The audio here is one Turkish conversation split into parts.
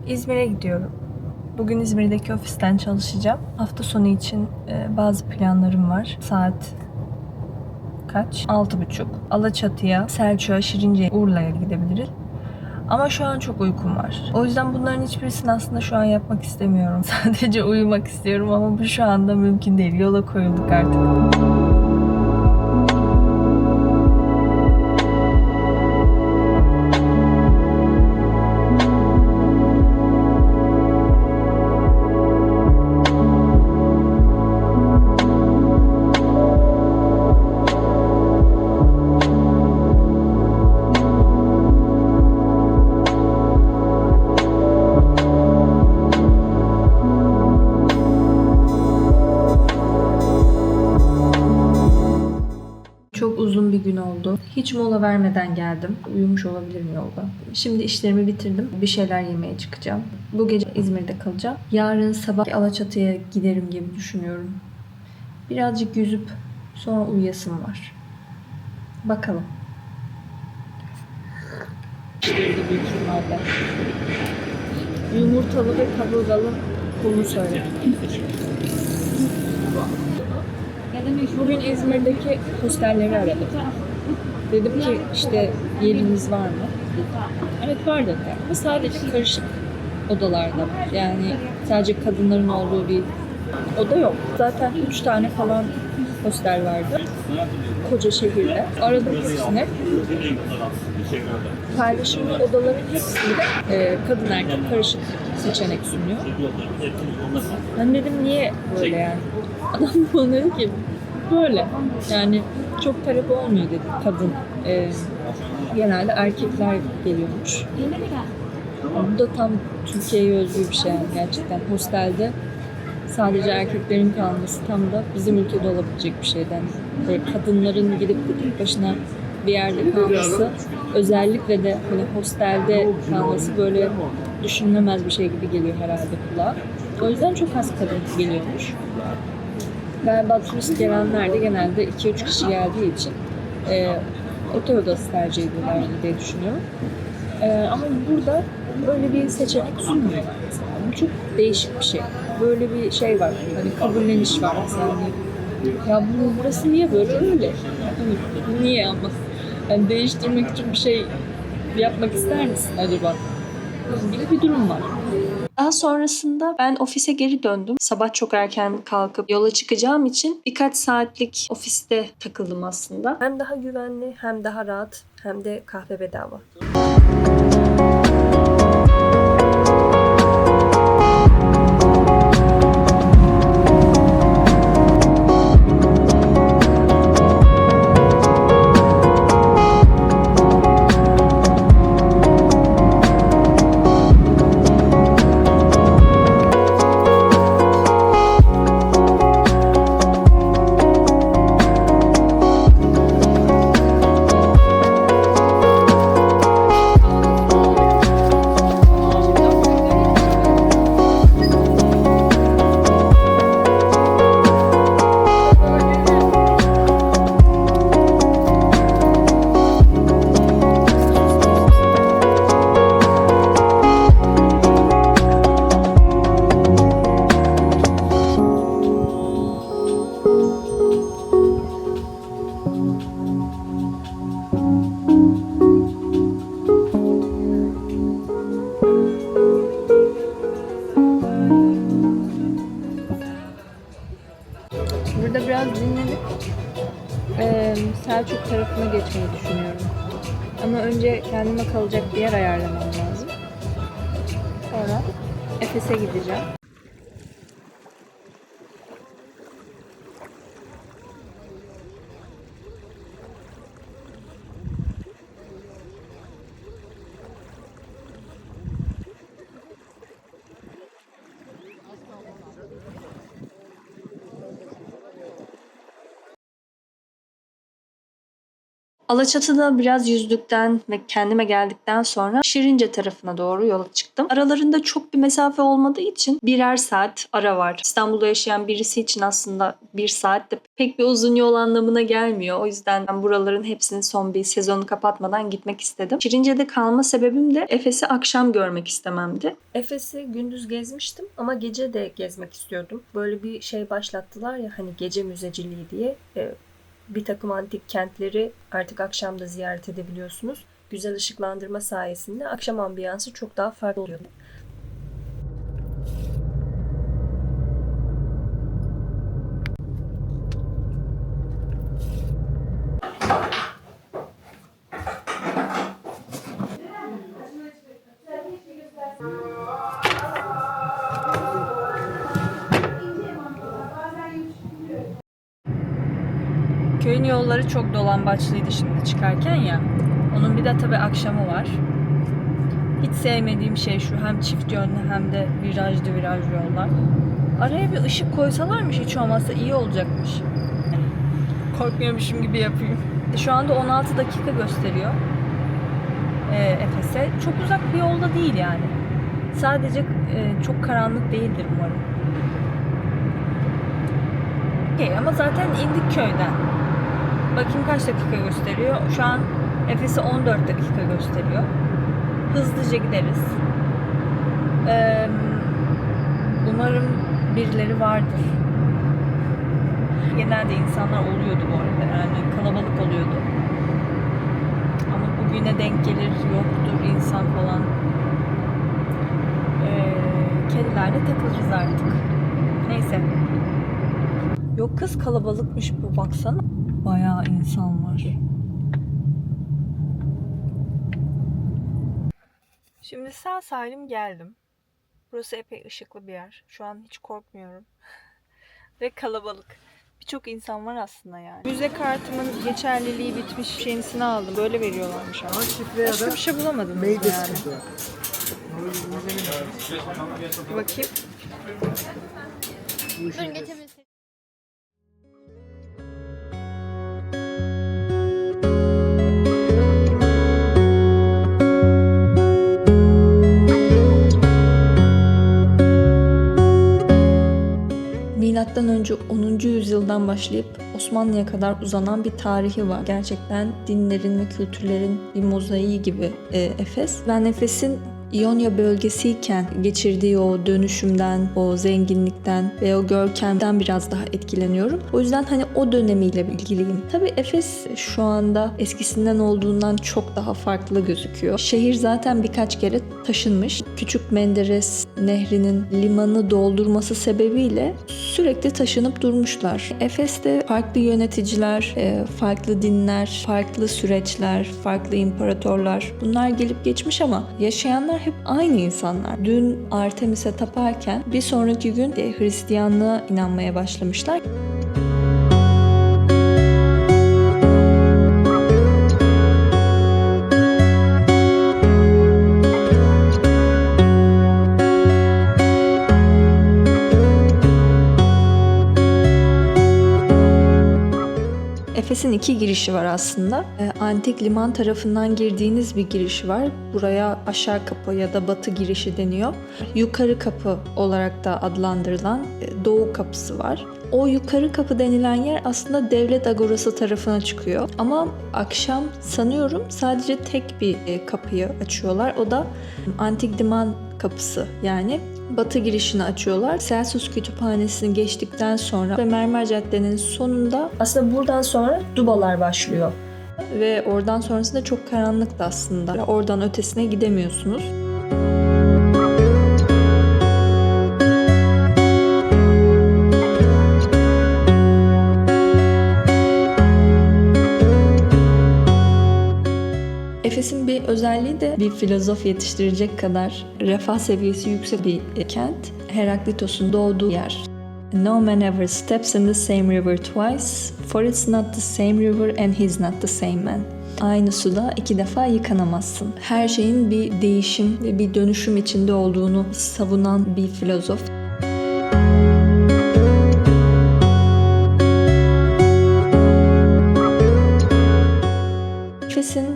İzmir'e gidiyorum. Bugün İzmir'deki ofisten çalışacağım. Hafta sonu için bazı planlarım var. Saat kaç? 6.30. Alaçatı'ya, Selçuk'a, Şirince'ye, Urla'ya gidebiliriz. Ama şu an çok uykum var. O yüzden bunların hiçbirisini aslında şu an yapmak istemiyorum. Sadece uyumak istiyorum ama bu şu anda mümkün değil. Yola koyulduk artık. Çok uzun bir gün oldu. Hiç mola vermeden geldim. Uyumuş olabilirim yolda. Şimdi işlerimi bitirdim. Bir şeyler yemeye çıkacağım. Bu gece İzmir'de kalacağım. Yarın sabah Alaçatı'ya giderim gibi düşünüyorum. Birazcık yüzüp sonra uyuyasım var. Bakalım. İşleri büyük ihtimalle. Yumurtalı ve kaburgalı humus söyledim. Bugün İzmir'deki hostelleri aradım. Dedim ki işte yeriniz var mı? Evet var dediler. Ama sadece karışık odalarda var. Yani sadece kadınların olduğu bir oda yok. Zaten 3 tane falan hostel vardı. Koca şehirde. Aradım hepsine. Paylaşımlı odaların hepsinde kadın erkek karışık seçenek sunuyor. Ben dedim niye böyle yani? Adam bana dedi ki böyle. Yani çok talep olmuyor dedi kadın. Genelde erkekler geliyormuş. Bu da tam Türkiye'ye özgü bir şey yani gerçekten. Hostelde sadece erkeklerin kalması tam da bizim ülkede olabilecek bir şeyden. Böyle kadınların gidip tek başına bir yerde kalması, özellikle de hani hostelde kalması böyle düşünülemez bir şey gibi geliyor herhalde kulağa. O yüzden çok az kadın geliyormuş. Galiba turist gelenler de genelde 2-3 kişi geldiği için otel odası tercih ediyorlar diye düşünüyorum. Ama burada böyle bir seçenek sunmuyor. Bu çok değişik bir şey. Böyle bir şey var. Hani kabulleniş var mesela. Ya burası niye böyle öyle? Hani niye ama? Yani değiştirmek için bir şey yapmak ister misin acaba? Gibi bir durum var. Daha sonrasında ben ofise geri döndüm. Sabah çok erken kalkıp yola çıkacağım için birkaç saatlik ofiste takıldım aslında. Hem daha güvenli, hem daha rahat, hem de kahve bedava. Burada biraz dinlenip Selçuk tarafına geçmeyi düşünüyorum. Ama önce kendime kalacak bir yer ayarlamam lazım. Sonra Efes'e gideceğim. Alaçatı'da biraz yüzdükten ve kendime geldikten sonra Şirince tarafına doğru yola çıktım. Aralarında çok bir mesafe olmadığı için birer saat ara var. İstanbul'da yaşayan birisi için aslında bir saat de pek bir uzun yol anlamına gelmiyor. O yüzden ben buraların hepsini son bir sezonu kapatmadan gitmek istedim. Şirince'de kalma sebebim de Efes'i akşam görmek istememdi. Efes'i gündüz gezmiştim ama gece de gezmek istiyordum. Böyle bir şey başlattılar ya hani gece müzeciliği diye. Bir takım antik kentleri artık akşam da ziyaret edebiliyorsunuz. Güzel ışıklandırma sayesinde akşam ambiyansı çok daha farklı oluyor. Köyün yolları çok dolambaçlıydı şimdi çıkarken ya. Onun bir de tabii akşamı var. Hiç sevmediğim şey şu, hem çift yönlü hem de virajlı yollar. Araya bir ışık koysalarmış hiç olmazsa iyi olacakmış. Korkmuyormuşum gibi yapayım. Şu anda 16 dakika gösteriyor Efes'e. Çok uzak bir yolda değil yani. Sadece çok karanlık değildir umarım. Okay, ama zaten indik köyden. Bakayım kaç dakika gösteriyor. Şu an Efes'e 14 dakika gösteriyor. Hızlıca gideriz. Umarım birileri vardır. Genelde insanlar oluyordu bu arada. Yani kalabalık oluyordu. Ama bugüne denk gelir, yoktur insan falan. Kedilerle takılırız artık. Neyse. Yok kız, kalabalıkmış bu, baksana. Bayağı insan var. Şimdi sağ salim geldim. Burası epey ışıklı bir yer. Şu an hiç korkmuyorum. Ve kalabalık. Birçok insan var aslında yani. Müze kartımın geçerliliği bitmiş, yenisini aldım. Böyle veriyorlarmış ama. Başka bir şey bulamadım yani. Bakayım. Buyurun geçebilirsiniz. Milattan önce 10. yüzyıldan başlayıp Osmanlı'ya kadar uzanan bir tarihi var. Gerçekten dinlerin ve kültürlerin bir mozaiği gibi Efes. Ben Efes'in İonya bölgesiyken geçirdiği o dönüşümden, o zenginlikten ve o görkemden biraz daha etkileniyorum. O yüzden hani o dönemiyle ilgiliyim. Tabii Efes şu anda eskisinden olduğundan çok daha farklı gözüküyor. Şehir zaten birkaç kere taşınmış. Küçük Menderes Nehri'nin limanı doldurması sebebiyle sürekli taşınıp durmuşlar. Efes'te farklı yöneticiler, farklı dinler, farklı süreçler, farklı imparatorlar, bunlar gelip geçmiş ama yaşayanlar hep aynı insanlar. Dün Artemis'e taparken bir sonraki gün Hristiyanlığa inanmaya başlamışlar. Efes'in iki girişi var aslında. Antik liman tarafından girdiğiniz bir girişi var. Buraya aşağı kapı ya da batı girişi deniyor. Yukarı kapı olarak da adlandırılan doğu kapısı var. O yukarı kapı denilen yer aslında devlet agorası tarafına çıkıyor. Ama akşam sanıyorum sadece tek bir kapıyı açıyorlar. O da antik liman kapısı yani. Batı girişini açıyorlar. Celsus Kütüphanesi'ni geçtikten sonra ve Mermer Cadde'nin sonunda aslında buradan sonra dubalar başlıyor. Ve oradan sonrasında çok karanlıktı aslında. Oradan ötesine gidemiyorsunuz. Efes'in bir özelliği de bir filozof yetiştirecek kadar refah seviyesi yüksek bir kent. Heraklitos'un doğduğu yer. No man ever steps in the same river twice, for it's not the same river and he's not the same man. Aynı suda iki defa yıkanamazsın. Her şeyin bir değişim ve bir dönüşüm içinde olduğunu savunan bir filozof.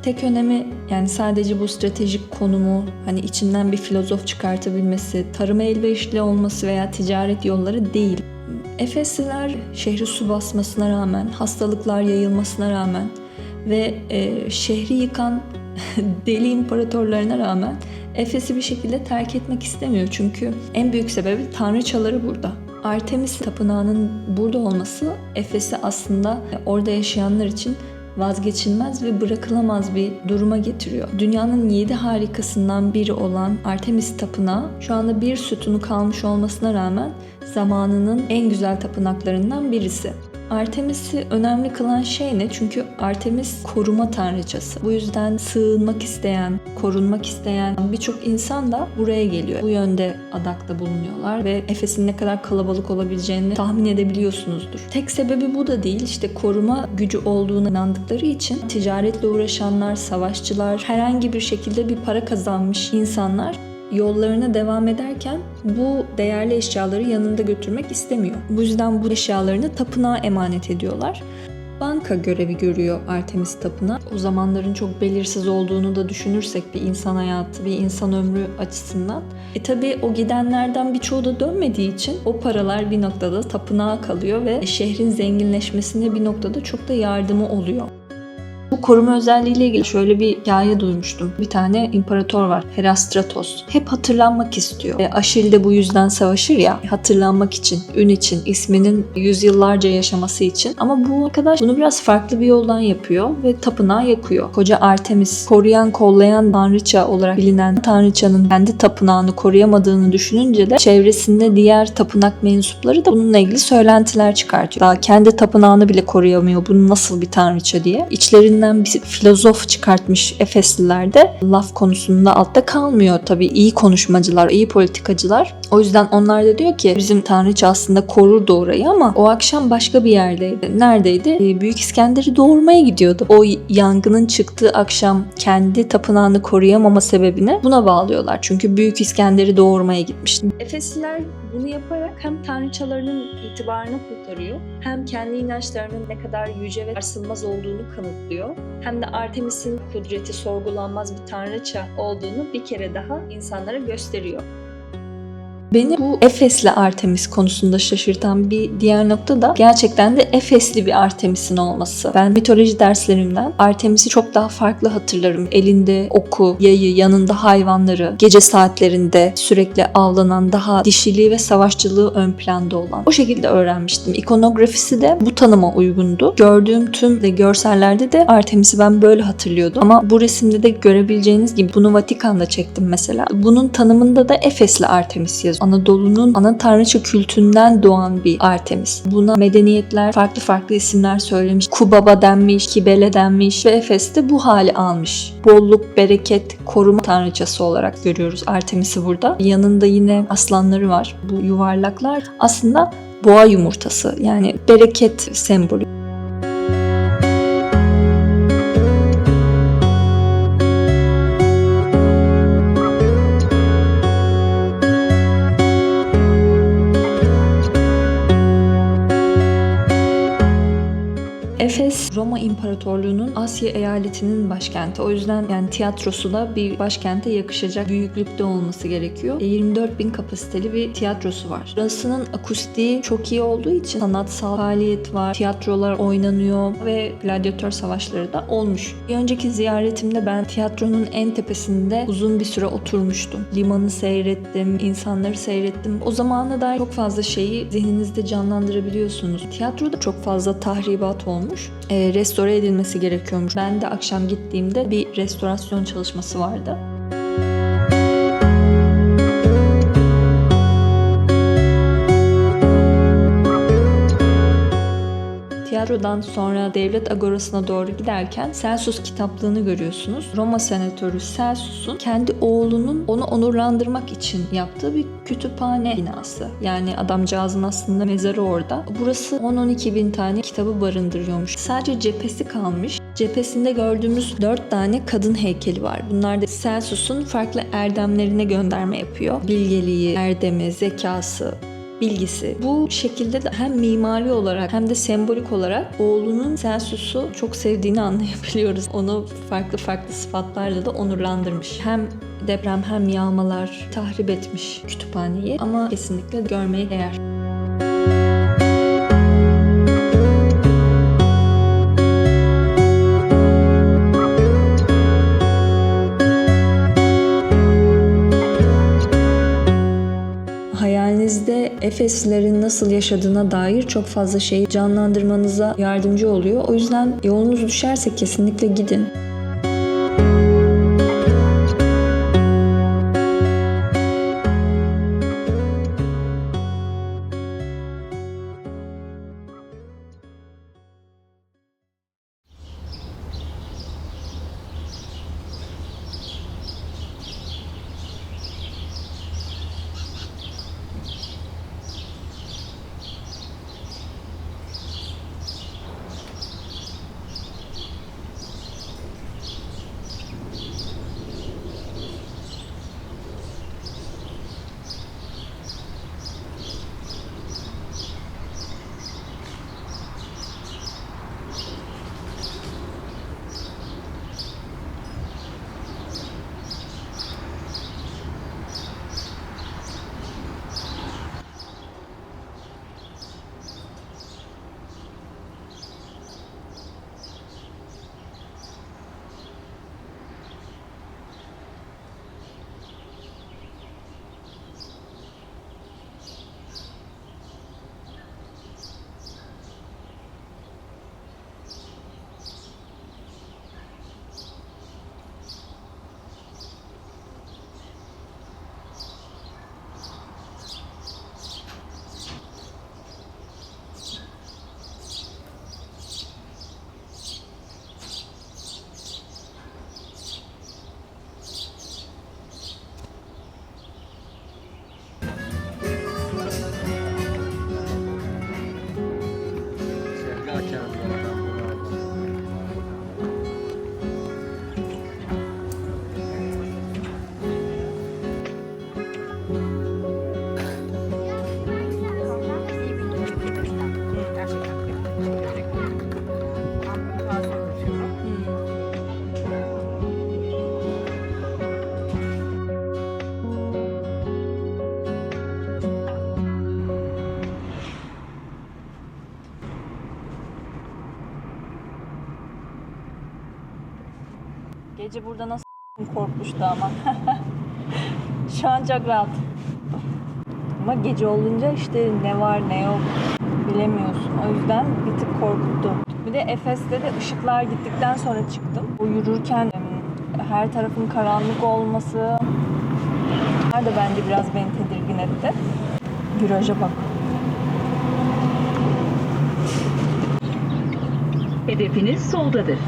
tek önemi yani sadece bu stratejik konumu, hani içinden bir filozof çıkartabilmesi, tarıma elverişli olması veya ticaret yolları değil. Efesliler şehri su basmasına rağmen, hastalıklar yayılmasına rağmen ve şehri yıkan deli imparatorlarına rağmen Efes'i bir şekilde terk etmek istemiyor. Çünkü en büyük sebebi tanrıçaları burada. Artemis tapınağının burada olması Efes'i aslında orada yaşayanlar için vazgeçilmez ve bırakılamaz bir duruma getiriyor. Dünyanın 7 harikasından biri olan Artemis Tapınağı şu anda bir sütunu kalmış olmasına rağmen zamanının en güzel tapınaklarından birisi. Artemis'i önemli kılan şey ne? Çünkü Artemis koruma tanrıçası. Bu yüzden sığınmak isteyen, korunmak isteyen birçok insan da buraya geliyor. Bu yönde adakta bulunuyorlar ve Efes'in ne kadar kalabalık olabileceğini tahmin edebiliyorsunuzdur. Tek sebebi bu da değil. İşte koruma gücü olduğuna inandıkları için ticaretle uğraşanlar, savaşçılar, herhangi bir şekilde bir para kazanmış insanlar yollarına devam ederken bu değerli eşyaları yanında götürmek istemiyor. Bu yüzden bu eşyalarını tapınağa emanet ediyorlar. Banka görevi görüyor Artemis Tapınağı. O zamanların çok belirsiz olduğunu da düşünürsek bir insan hayatı, bir insan ömrü açısından. Tabii o gidenlerden birçoğu da dönmediği için o paralar bir noktada tapınağa kalıyor ve şehrin zenginleşmesine bir noktada çok da yardımı oluyor. Bu koruma özelliğiyle ilgili şöyle bir hikaye duymuştum. Bir tane imparator var, Herostratos. Hep hatırlanmak istiyor. Aşil de bu yüzden savaşır ya, hatırlanmak için, ün için, isminin yüzyıllarca yaşaması için. Ama bu arkadaş bunu biraz farklı bir yoldan yapıyor ve tapınağı yakıyor. Koca Artemis, koruyan, kollayan tanrıça olarak bilinen tanrıçanın kendi tapınağını koruyamadığını düşününce de çevresinde diğer tapınak mensupları da bununla ilgili söylentiler çıkartıyor. Daha kendi tapınağını bile koruyamıyor, bu nasıl bir tanrıça diye. İçlerinden bir filozof çıkartmış Efesliler de laf konusunda altta kalmıyor. Tabii iyi konuşmacılar, iyi politikacılar. O yüzden onlar da diyor ki bizim tanrıça aslında korurdu orayı ama o akşam başka bir yerdeydi. Neredeydi? Büyük İskender'i doğurmaya gidiyordu. O yangının çıktığı akşam kendi tapınağını koruyamama sebebine buna bağlıyorlar. Çünkü Büyük İskender'i doğurmaya gitmişti. Efesliler bunu yaparak hem tanrıçalarının itibarını kurtarıyor, hem kendi inançlarının ne kadar yüce ve sarsılmaz olduğunu kanıtlıyor, hem de Artemis'in kudreti sorgulanmaz bir tanrıça olduğunu bir kere daha insanlara gösteriyor. Beni bu Efesli Artemis konusunda şaşırtan bir diğer nokta da gerçekten de Efesli bir Artemis'in olması. Ben mitoloji derslerimden Artemis'i çok daha farklı hatırlarım. Elinde oku, yayı, yanında hayvanları, gece saatlerinde sürekli avlanan, daha dişiliği ve savaşçılığı ön planda olan. O şekilde öğrenmiştim. İkonografisi de bu tanıma uygundu. Gördüğüm tüm görsellerde de Artemis'i ben böyle hatırlıyordum. Ama bu resimde de görebileceğiniz gibi bunu Vatikan'da çektim mesela. Bunun tanımında da Efesli Artemis yazıyor. Anadolu'nun ana tanrıça kültünden doğan bir Artemis. Buna medeniyetler farklı isimler söylemiş. Kubaba denmiş, Kibele denmiş ve Efes'te bu hali almış. Bolluk, bereket, koruma tanrıçası olarak görüyoruz Artemis'i burada. Yanında yine aslanları var. Bu yuvarlaklar aslında boğa yumurtası, yani bereket sembolü. Efes, Roma İmparatorluğu'nun Asya eyaletinin başkenti. O yüzden yani tiyatrosu da bir başkente yakışacak büyüklükte olması gerekiyor. 24.000 kapasiteli bir tiyatrosu var. Burasının akustiği çok iyi olduğu için sanatsal faaliyet var, tiyatrolar oynanıyor ve gladyatör savaşları da olmuş. Bir önceki ziyaretimde ben tiyatronun en tepesinde uzun bir süre oturmuştum. Limanı seyrettim, insanları seyrettim. O zamana dair çok fazla şeyi zihninizde canlandırabiliyorsunuz. Tiyatroda çok fazla tahribat olmuş. Restore edilmesi gerekiyormuş. Ben de akşam gittiğimde bir restorasyon çalışması vardı. Tiyatrodan sonra devlet agorasına doğru giderken Celsus kitaplığını görüyorsunuz. Roma senatörü Celsus'un kendi oğlunun onu onurlandırmak için yaptığı bir kütüphane binası. Yani adamcağızın aslında mezarı orada. Burası 10-12 bin tane kitabı barındırıyormuş. Sadece cephesi kalmış. Cephesinde gördüğümüz 4 tane kadın heykeli var. Bunlar da Celsus'un farklı erdemlerine gönderme yapıyor. Bilgeliği, erdemi, zekası bilgisi. Bu şekilde de hem mimari olarak hem de sembolik olarak oğlunun Celsius'u çok sevdiğini anlayabiliyoruz. Onu farklı farklı sıfatlarla da onurlandırmış. Hem deprem hem yağmalar tahrip etmiş kütüphaneyi ama kesinlikle görmeye değer. Hayalinizde Efeslilerin nasıl yaşadığına dair çok fazla şeyi canlandırmanıza yardımcı oluyor. O yüzden yolunuz düşerse kesinlikle gidin. Gece burada nasıl korkmuştu ama. Şu an çok rahat. Ama gece olunca işte ne var ne yok bilemiyorsun. O yüzden bir tık korkuttu. Bir de Efes'te de ışıklar gittikten sonra çıktım. O yürürken her tarafın karanlık olması bunlar da bence biraz beni tedirgin etti. Viraja bak. Hedefiniz soldadır.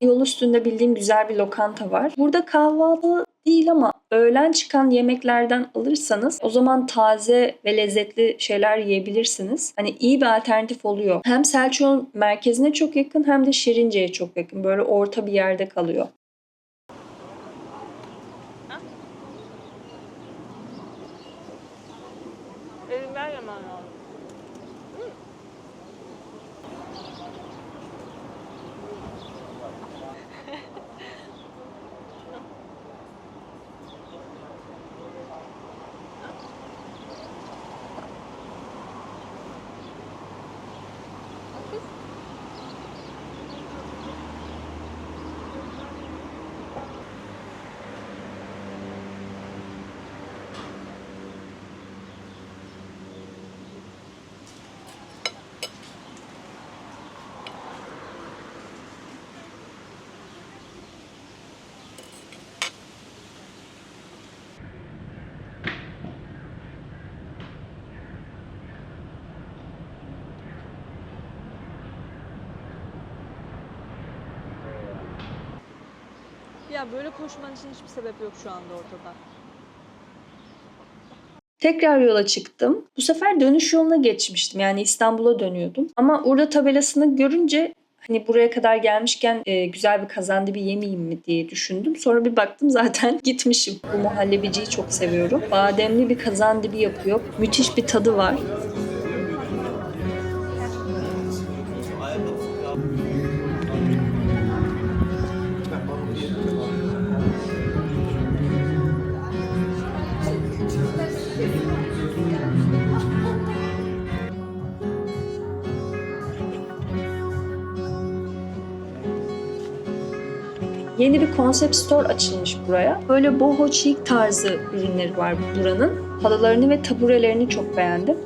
Yol üstünde bildiğim güzel bir lokanta var. Burada kahvaltı değil ama öğlen çıkan yemeklerden alırsanız o zaman taze ve lezzetli şeyler yiyebilirsiniz. Hani iyi bir alternatif oluyor. Hem Selçuk'un merkezine çok yakın hem de Şirince'ye çok yakın. Böyle orta bir yerde kalıyor. Elimden yemen lazım. Ya böyle koşman için hiçbir sebep yok şu anda ortada. Tekrar yola çıktım. Bu sefer dönüş yoluna geçmiştim. Yani İstanbul'a dönüyordum. Ama orada tabelasını görünce Hani buraya kadar gelmişken güzel bir kazandibi yemeyeyim mi diye düşündüm. Sonra bir baktım zaten gitmişim. Bu muhallebiciyi çok seviyorum. Bademli bir kazandibi yapıyor. Müthiş bir tadı var. Yeni bir concept store açılmış buraya. Böyle boho chic tarzı ürünleri var buranın. Halılarını ve taburelerini çok beğendim.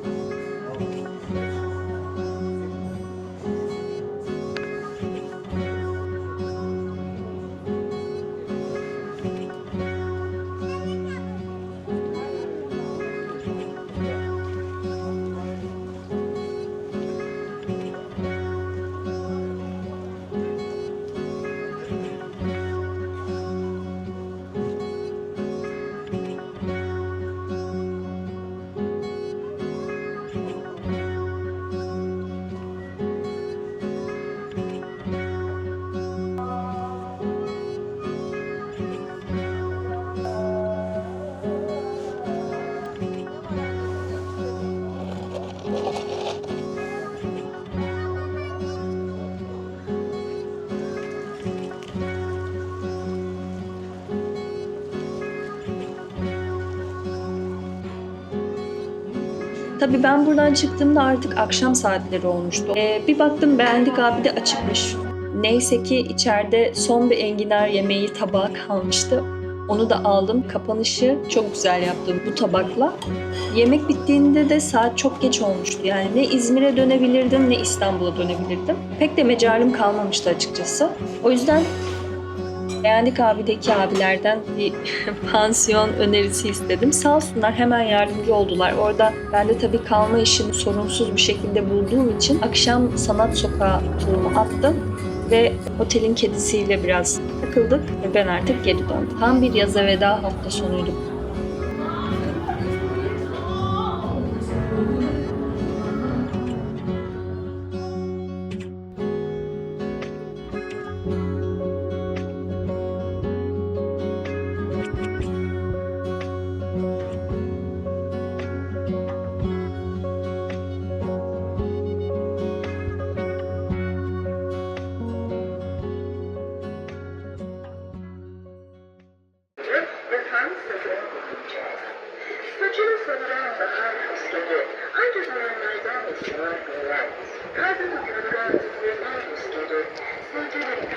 Tabii ben buradan çıktığımda artık akşam saatleri olmuştu. Bir baktım Beğendik abi de açıkmış. Neyse ki içeride son bir enginar yemeği tabağı kalmıştı. Onu da aldım. Kapanışı çok güzel yaptım bu tabakla. Yemek bittiğinde de saat çok geç olmuştu. Yani ne İzmir'e dönebilirdim ne İstanbul'a dönebilirdim. Pek de mecalim kalmamıştı açıkçası. O yüzden Beğendik abideki abilerden bir pansiyon önerisi istedim. Sağ olsunlar hemen yardımcı oldular. Orada ben de tabii kalma işini sorunsuz bir şekilde bulduğum için akşam Sanat Sokağı turumu attım ve otelin kedisiyle biraz takıldık ve ben artık geri döndüm. Tam bir yaza veda hafta sonuydu. ve fen sözünü okuyacağız. Saçını savuran bahar rüzgarı, hangi zamanlardan ısrar veren, kalbimi kıran rüzgar rüzgarı, sevgilim